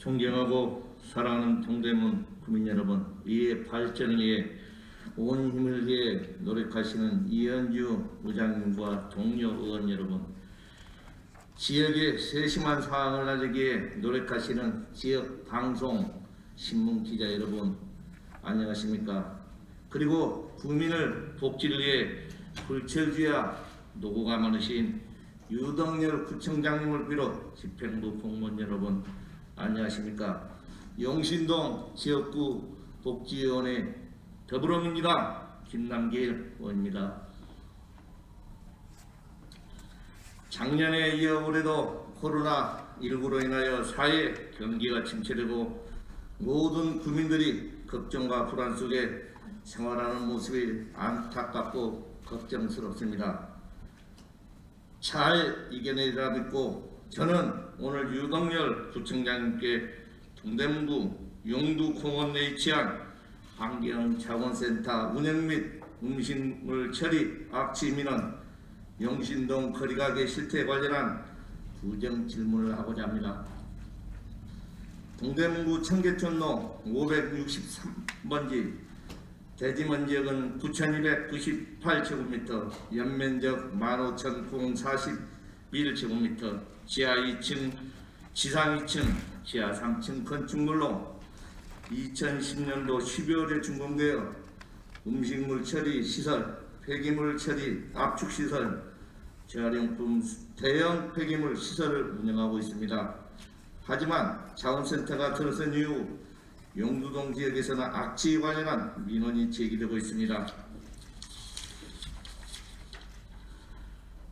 존경하고 사랑하는 동대문 구민 여러분, 이의 발전을 위해 온 힘을 위해 노력하시는 이현주 의장님과 동료 의원 여러분, 지역의 세심한 사항을 알리기 위해 노력하시는 지역 방송 신문 기자 여러분, 안녕하십니까? 그리고 국민을 복지를 위해 불철주야 노고가 많으신 유덕열 구청장님을 비롯 집행부 공무원 여러분, 안녕하십니까? 용신동 지역구 복지위원회 더불어민주당 김남길 의원입니다. 작년에 이어 올해도 코로나19로 인하여 사회 경기가 침체되고 모든 국민들이 걱정과 불안 속에 생활하는 모습이 안타깝고 걱정스럽습니다. 잘 이겨내리라 믿고 저는 오늘 유덕열 구청장님께 동대문구 용두공원 내에 위치한 환경자원센터 운영 및 음식물 처리 악취 민원 용신동 거리가게 실태 관련한 부정 질문을 하고자 합니다. 동대문구 청계천로 563번지 대지면 지역은 9,298제곱미터, 연면적 15,041제곱미터, 지하 2층, 지상 2층, 지하 3층 건축물로 2010년도 12월에 준공되어 음식물 처리 시설, 폐기물 처리 압축 시설, 재활용품 대형 폐기물 시설을 운영하고 있습니다. 하지만 자원센터가 들어선 이후 용두동 지역에서는 악취에 관련한 민원이 제기되고 있습니다.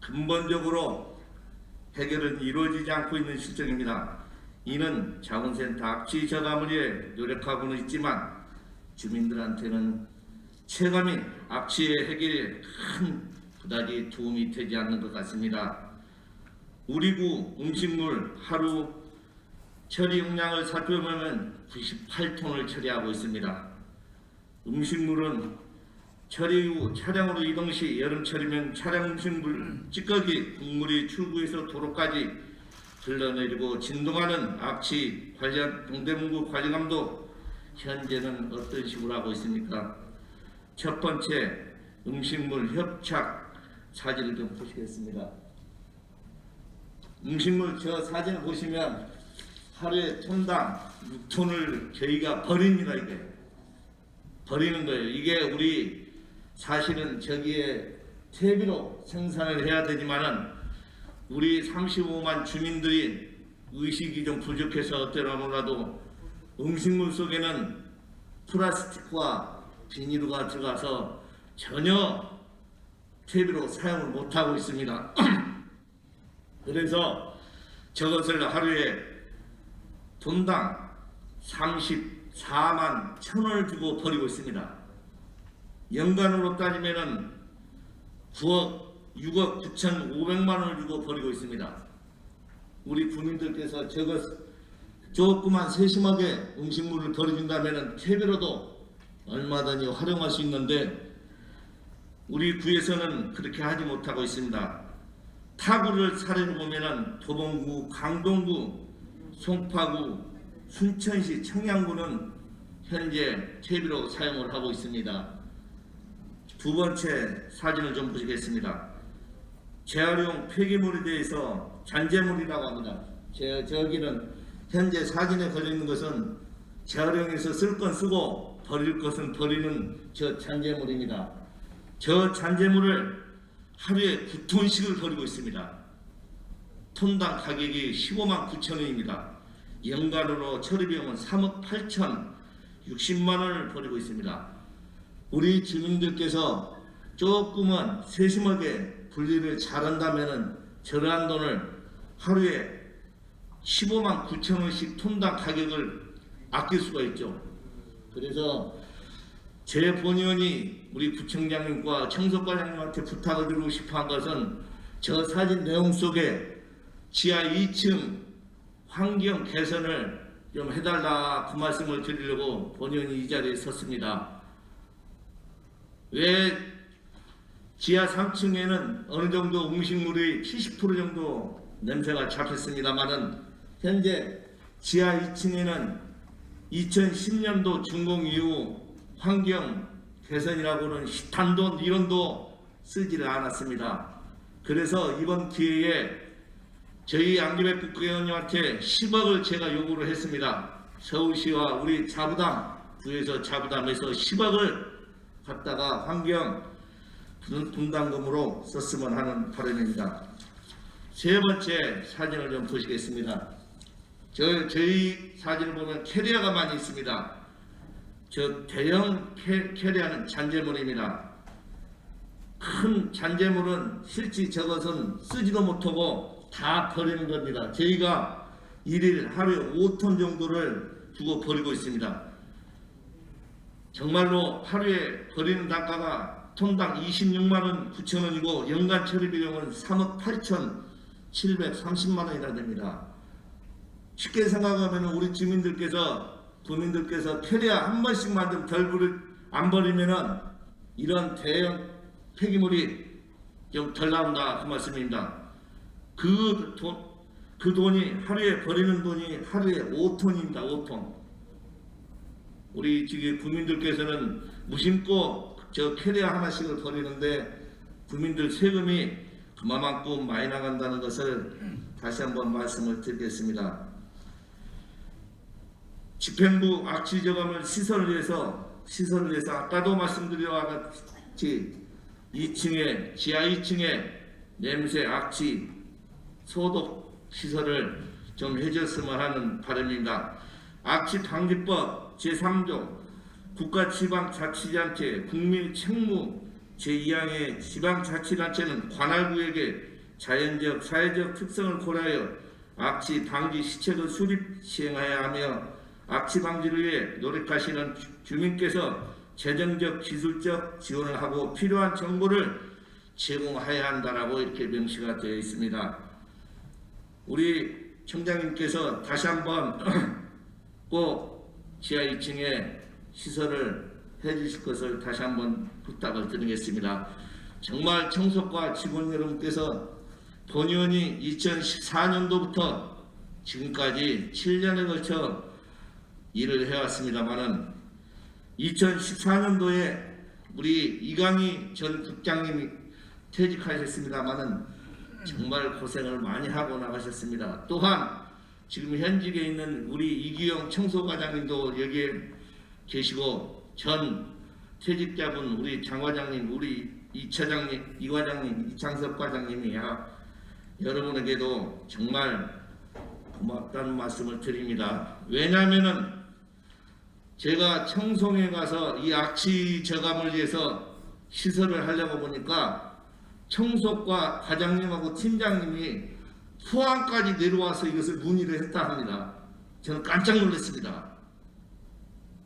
근본적으로 해결은 이루어지지 않고 있는 실정입니다. 이는 자원센터 악취 저감을 위해 노력하고는 있지만 주민들한테는 체감이 악취의 해결에 그다지 도움이 되지 않는 것 같습니다. 우리 구 음식물 하루 처리 용량을 살펴보면 98톤을 처리하고 있습니다. 음식물은 처리 후 차량으로 이동 시 여름철이면 차량 음식물 찌꺼기 국물이 출구에서 도로까지 흘러내리고 진동하는 악취 관련 동대문구 관리감독 현재는 어떤 식으로 하고 있습니까? 첫 번째, 음식물 협착 사진을 좀 보시겠습니다. 음식물 저 사진을 보시면 하루에 톤당 6톤을 저희가 버립니다. 이게 버리는 거예요. 이게 우리 사실은 저기에 퇴비로 생산을 해야 되지만은 우리 35만 주민들이 의식이 좀 부족해서 어때나 몰라도 음식물 속에는 플라스틱과 비닐가 들어가서 전혀 퇴비로 사용을 못하고 있습니다. 그래서 저것을 하루에 돈당 34만 1,000원을 주고 버리고 있습니다. 연간으로 따지면은 6억 9,500만 원을 주고 버리고 있습니다. 우리 국민들께서 저것 조그만 세심하게 음식물을 버려준다면은 퇴비로도 얼마든지 활용할 수 있는데 우리 구에서는 그렇게 하지 못하고 있습니다. 타구를 사례로 보면은 도봉구, 강동구, 송파구, 순천시, 청양구는 현재 퇴비로 사용을 하고 있습니다. 두 번째 사진을 좀 보시겠습니다. 재활용 폐기물에 대해서 잔재물이라고 합니다. 저기는 현재 사진에 걸려있는 것은 재활용해서 쓸 건 쓰고 버릴 것은 버리는 저 잔재물입니다. 저 잔재물을 하루에 9톤씩을 버리고 있습니다. 톤당 가격이 15만 9천 원입니다. 연간으로 처리비용은 3억 8천 60만 원을 버리고 있습니다. 우리 주민들께서 조금은 세심하게 분리를 잘한다면 저러한 돈을 하루에 15만 9천 원씩 톤당 가격을 아낄 수가 있죠. 그래서 제 본의원이 우리 구청장님과 청소과장님한테 부탁을 드리고 싶어 한 것은 저 사진 내용 속에 지하 2층 환경 개선을 좀 해달라 그 말씀을 드리려고 본의원이 이 자리에 섰습니다. 왜 지하 3층에는 어느 정도 음식물이 70% 정도 냄새가 잡혔습니다만은 현재 지하 2층에는 2010년도 준공 이후 환경 개선이라고는 단돈 1원도 쓰지를 않았습니다. 그래서 이번 기회에 저희 양기백 국회의원님한테 10억을 제가 요구를 했습니다. 서울시와 우리 자부담, 구에서 자부담에서 10억을 갖다가 환경 분담금으로 썼으면 하는 바람입니다. 세 번째 사진을 좀 보시겠습니다. 저희 사진을 보면 캐리어가 많이 있습니다. 저 대형 캐리어는 잔재물입니다. 큰 잔재물은 실제 저것은 쓰지도 못하고 다 버리는 겁니다. 저희가 일일 하루에 5톤 정도를 두고 버리고 있습니다. 정말로 하루에 버리는 단가가 톤당 26만 9천원이고 연간 처리 비용은 3억 8,730만원이나 됩니다. 쉽게 생각하면 우리 국민들께서 캐리어 한 번씩만 좀 덜 안 버리면은 이런 대형 폐기물이 좀 덜 나온다 그 말씀입니다. 그 돈이 하루에 버리는 돈이 하루에 5톤입니다. 5톤. 우리 지금 국민들께서는 무심코 저 캐리어 하나씩을 버리는데 국민들 세금이 그만큼 많이 나간다는 것을 다시 한번 말씀을 드리겠습니다. 집행부 악취 저감을 시설을 위해서 아까도 말씀드린 것 같이 2층에 지하 2층에 냄새 악취 소독 시설을 좀 해줬으면 하는 바람입니다. 악취 방지법 제3조 국가지방자치단체 국민책무 제2항의 지방자치단체는 관할구역의 자연적 사회적 특성을 고려하여 악취 방지 시책을 수립 시행하여야 하며 악취 방지를 위해 노력하시는 주민께서 재정적 기술적 지원을 하고 필요한 정보를 제공해야 한다라고 이렇게 명시가 되어 있습니다. 우리 청장님께서 다시 한번 꼭 지하 2층에 시설을 해주실 것을 다시 한번 부탁을 드리겠습니다. 정말 청소과 직원 여러분께서 본의원이 2014년도부터 지금까지 7년에 걸쳐 일을 해왔습니다만은 2014년도에 우리 이강희 전 국장님이 퇴직하셨습니다만은 정말 고생을 많이 하고 나가셨습니다. 또한 지금 현직에 있는 우리 이기영 청소과장님도 여기에 계시고 전 퇴직자분 우리 장 과장님, 우리 이 차장님, 이 과장님, 이창섭 과장님이 여러분에게도 정말 고맙다는 말씀을 드립니다. 왜냐하면은 제가 청송에 가서 이 악취 저감을 위해서 시설을 하려고 보니까 청소과 과장님하고 팀장님이 포항까지 내려와서 이것을 문의를 했다 합니다. 저는 깜짝 놀랐습니다.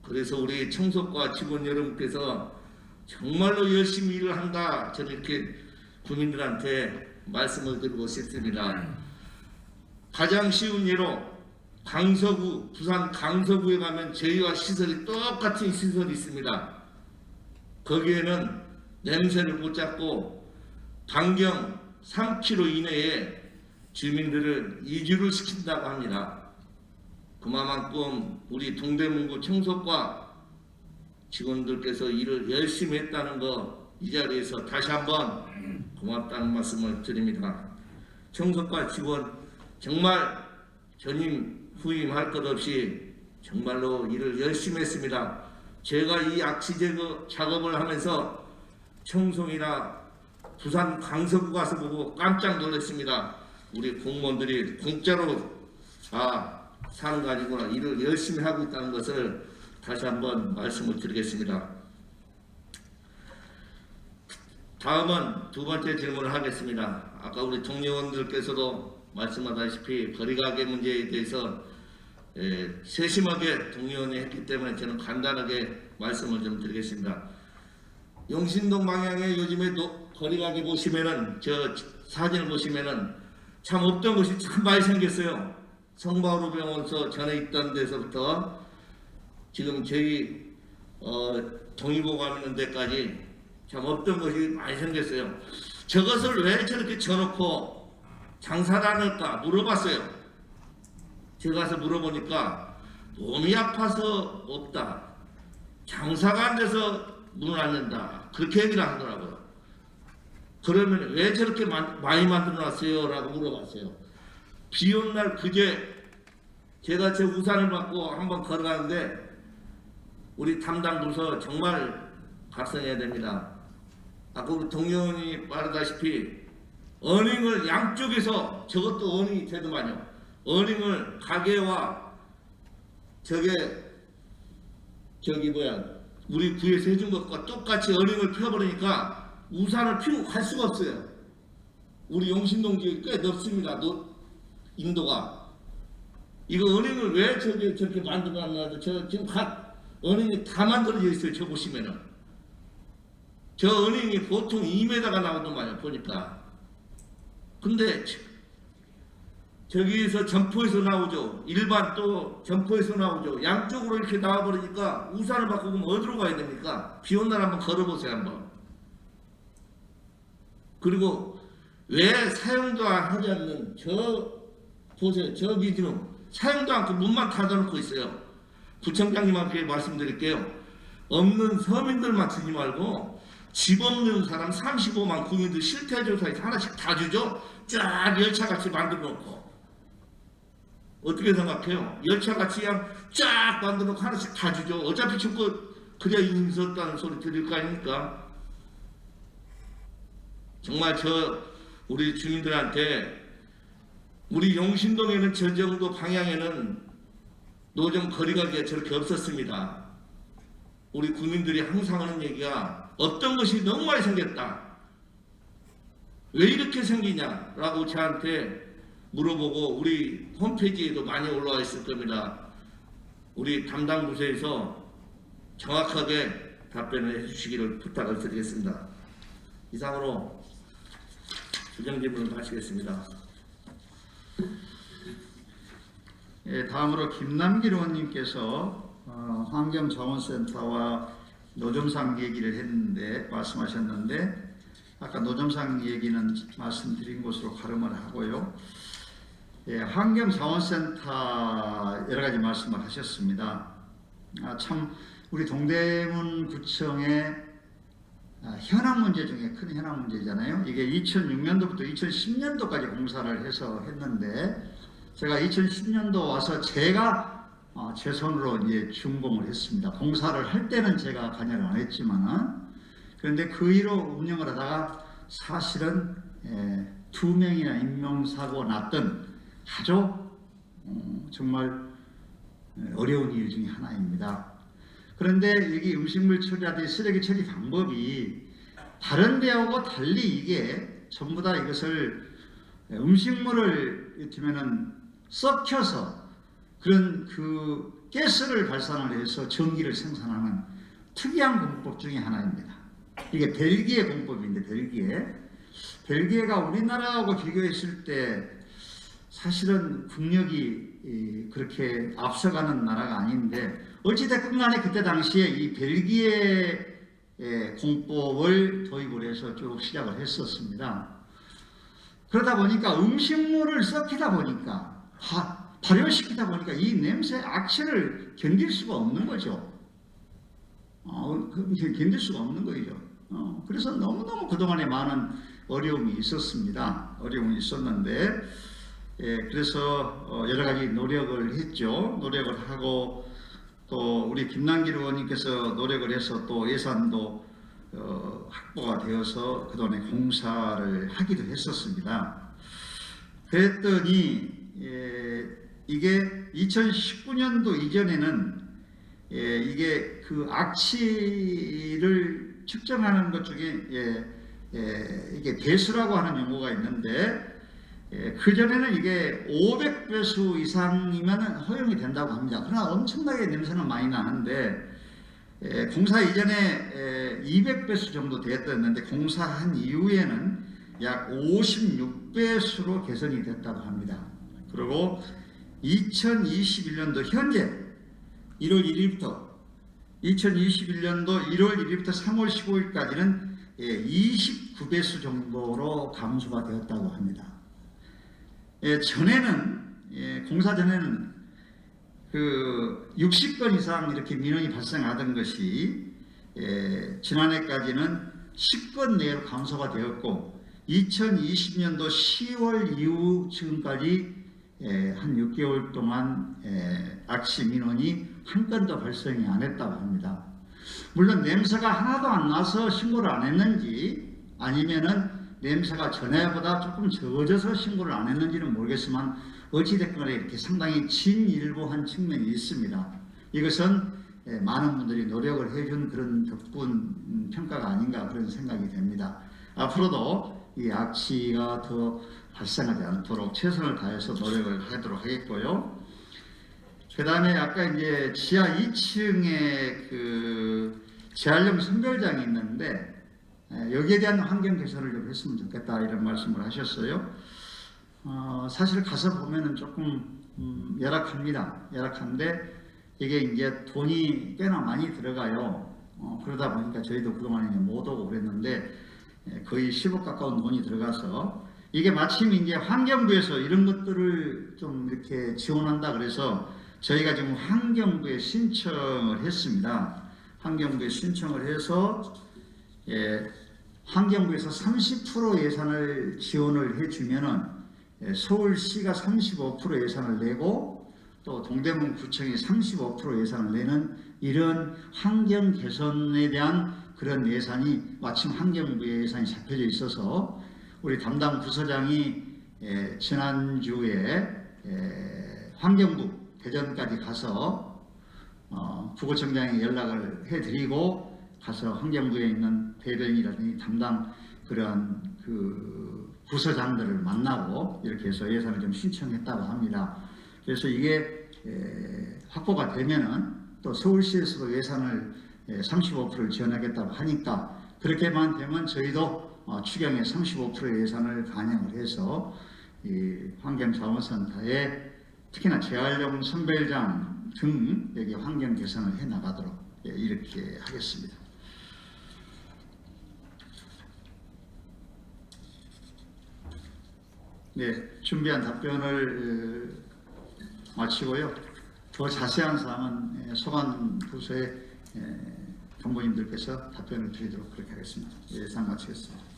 그래서 우리 청소과 직원 여러분께서 정말로 열심히 일을 한다 저는 이렇게 국민들한테 말씀을 드리고 싶습니다. 가장 쉬운 예로 강서구, 부산 강서구에 가면 저희와 시설이 똑같은 시설이 있습니다. 거기에는 냄새를 못 잡고 반경 3km 이내에 주민들을 이주를 시킨다고 합니다. 그만큼 우리 동대문구 청소과 직원들께서 일을 열심히 했다는 거 이 자리에서 다시 한번 고맙다는 말씀을 드립니다. 청소과 직원 정말 전임 후임할 것 없이 정말로 일을 열심히 했습니다. 제가 이 악취 제거 작업을 하면서 청송이나 부산 강서구 가서 보고 깜짝 놀랐습니다. 우리 공무원들이 공짜로 사는 거 아니구나, 일을 열심히 하고 있다는 것을 다시 한번 말씀을 드리겠습니다. 다음은 두 번째 질문을 하겠습니다. 아까 우리 동료원들께서도 말씀하다시피 거리가게 문제에 대해서 세심하게 동료원이 했기 때문에 저는 간단하게 말씀을 좀 드리겠습니다. 용신동 방향에 요즘에 거리가게 보시면은 저 사진을 보시면은 참 없던 곳이 참 많이 생겼어요. 성바오로 병원서 전에 있던 데서부터 지금 저희 동의보 가는 데까지 참 없던 것이 많이 생겼어요. 저것을 왜 저렇게 쳐놓고 장사를 안 할까 물어봤어요. 제가 가서 물어보니까 몸이 아파서 없다. 장사가 안 돼서 문을 안 연다. 그렇게 얘기를 하더라고요. 그러면 왜 저렇게 많이 만들어놨어요? 라고 물어봤어요. 비 오는 날 그제 제가 제 우산을 받고 한번 걸어가는데 우리 담당 부서 정말 각성해야 됩니다. 아까 우리 동료원이 말하다시피 어닝을 양쪽에서 저것도 어닝이 되더만요. 어닝을 가게와 우리 구에서 해준 것과 똑같이 어닝을 펴버리니까 우산을 피고 갈 수가 없어요. 우리 용신동 지역이 꽤 넓습니다. 인도가. 이거 어닝을 왜 저렇게 만들어놨나. 지금 각 어닝이 다 만들어져 있어요. 저 보시면은. 저 어닝이 보통 2m가 나오더만요. 보니까. 근데 저기서 점포에서 나오죠. 일반 또 점포에서 나오죠. 양쪽으로 이렇게 나와버리니까 우산을 받고 그럼 어디로 가야 됩니까? 비 온 날 한번 걸어보세요. 한번. 그리고 왜 사용도 하지 않는 보세요. 저 기준은 사용도 않고 문만 닫아놓고 있어요. 구청장님한테 말씀드릴게요. 없는 서민들만 주지 말고 집 없는 사람 35만 국민들 실태조사에서 하나씩 다 주죠. 쫙 열차같이 만들어 놓고. 어떻게 생각해요? 열차같이 그냥 쫙 만들어 놓고 하나씩 다 주죠. 어차피 저거 그래야 인섰다는 소리 들을 거 아닙니까? 정말 우리 주민들한테 우리 용신동에는 저 정도 방향에는 노점 거리가기가 저렇게 없었습니다. 우리 국민들이 항상 하는 얘기가 어떤 것이 너무 많이 생겼다. 왜 이렇게 생기냐라고 저한테 물어보고 우리 홈페이지에도 많이 올라와 있을 겁니다. 우리 담당 부서에서 정확하게 답변을 해주시기를 부탁을 드리겠습니다. 이상으로 주정 질문을 마치겠습니다. 예, 다음으로 김남길 의원님께서 환경자원센터와 노점상 얘기를 했는데 말씀하셨는데 아까 노점상 얘기는 말씀드린 것으로 가름을 하고요. 예, 환경자원센터 여러 가지 말씀을 하셨습니다. 참 우리 동대문 구청의 현안 문제 중에 큰 현안 문제잖아요. 이게 2006년도부터 2010년도까지 공사를 해서 했는데 제가 2010년도 와서 제가 제 손으로 이제 준공을 했습니다. 공사를 할 때는 제가 관여를 안 했지만은 그런데 그 이후로 운영을 하다가 사실은 2명이나 인명사고 났던 아주 정말 어려운 일 중에 하나입니다. 그런데 여기 음식물 처리라든지 쓰레기 처리 방법이 다른 데하고 달리 이게 전부 다 이것을 음식물을 이를테면은 썩혀서 그런 그 가스를 발산을 해서 전기를 생산하는 특이한 공법 중에 하나입니다. 이게 벨기에 공법인데 벨기에가 우리나라하고 비교했을 때 사실은 국력이 그렇게 앞서가는 나라가 아닌데 어찌됐건 간에 그때 당시에 이 벨기에 공법을 도입을 해서 쭉 시작을 했었습니다. 그러다 보니까 음식물을 썩히다 보니까 발효시키다 보니까 이 냄새 악취를 견딜 수가 없는 거죠. 견딜 수가 없는 거죠. 그래서 너무너무 그동안에 많은 어려움이 있었습니다. 어려움이 있었는데 그래서 여러 가지 노력을 했죠. 노력을 하고 또 우리 김남길 의원님께서 노력을 해서 또 예산도 확보가 되어서 그동안에 공사를 하기도 했었습니다. 그랬더니 이게 2019년도 이전에는 이게 그 악취를 측정하는 것 중에 이게 배수라고 하는 용어가 있는데 그전에는 이게 500배수 이상이면 허용이 된다고 합니다. 그러나 엄청나게 냄새는 많이 나는데 공사 이전에 200배수 정도 되었는데 공사한 이후에는 약 56배수로 개선이 됐다고 합니다. 그리고 2021년도 현재 1월 1일부터 2021년도 1월 1일부터 3월 15일까지는 29배수 정도로 감소가 되었다고 합니다. 전에는 공사 전에는 그 60건 이상 이렇게 민원이 발생하던 것이 지난해까지는 10건 내로 감소가 되었고 2020년도 10월 이후 지금까지 한 6개월 동안 악취 민원이 한 건도 발생이 안 했다고 합니다. 물론 냄새가 하나도 안 나서 신고를 안 했는지 아니면은 냄새가 전에보다 조금 적어져서 신고를 안 했는지는 모르겠지만 어찌됐거나 이렇게 상당히 진일보한 측면이 있습니다. 이것은 많은 분들이 노력을 해준 그런 덕분 평가가 아닌가 그런 생각이 됩니다. 앞으로도 이 악취가 더 발생하지 않도록 최선을 다해서 노력을 하도록 하겠고요. 그 다음에 아까 이제 지하 2층에 그 재활용 선별장이 있는데 여기에 대한 환경 개선을 좀 했으면 좋겠다 이런 말씀을 하셨어요. 사실 가서 보면은 조금 열악합니다. 열악한데 이게 이제 돈이 꽤나 많이 들어가요. 그러다 보니까 저희도 그동안에 못 오고 그랬는데 거의 10억 가까운 돈이 들어가서 이게 마침 이제 환경부에서 이런 것들을 좀 이렇게 지원한다 그래서 저희가 지금 환경부에 신청을 했습니다. 환경부에 신청을 해서 환경부에서 30% 예산을 지원을 해주면은 서울시가 35% 예산을 내고 또 동대문 구청이 35% 예산을 내는 이런 환경 개선에 대한 그런 예산이 마침 환경부의 예산이 잡혀져 있어서 우리 담당 부서장이 지난주에 환경부 대전까지 가서 부구청장에 연락을 해드리고 가서 환경부에 있는 대변이라든지 담당 그런 그 부서장들을 만나고 이렇게 해서 예산을 좀 신청했다고 합니다. 그래서 이게 확보가 되면은 또 서울시에서도 예산을 35%를 지원하겠다고 하니까 그렇게만 되면 저희도 추경에 35% 예산을 반영을 해서 이 환경자원센터에 특히나 재활용 선별장 등 여기 환경 개선을 해 나가도록 이렇게 하겠습니다. 네, 준비한 답변을 마치고요. 더 자세한 사항은 소관 부서의 간부님들께서 답변을 드리도록 그렇게 하겠습니다. 예상 마치겠습니다.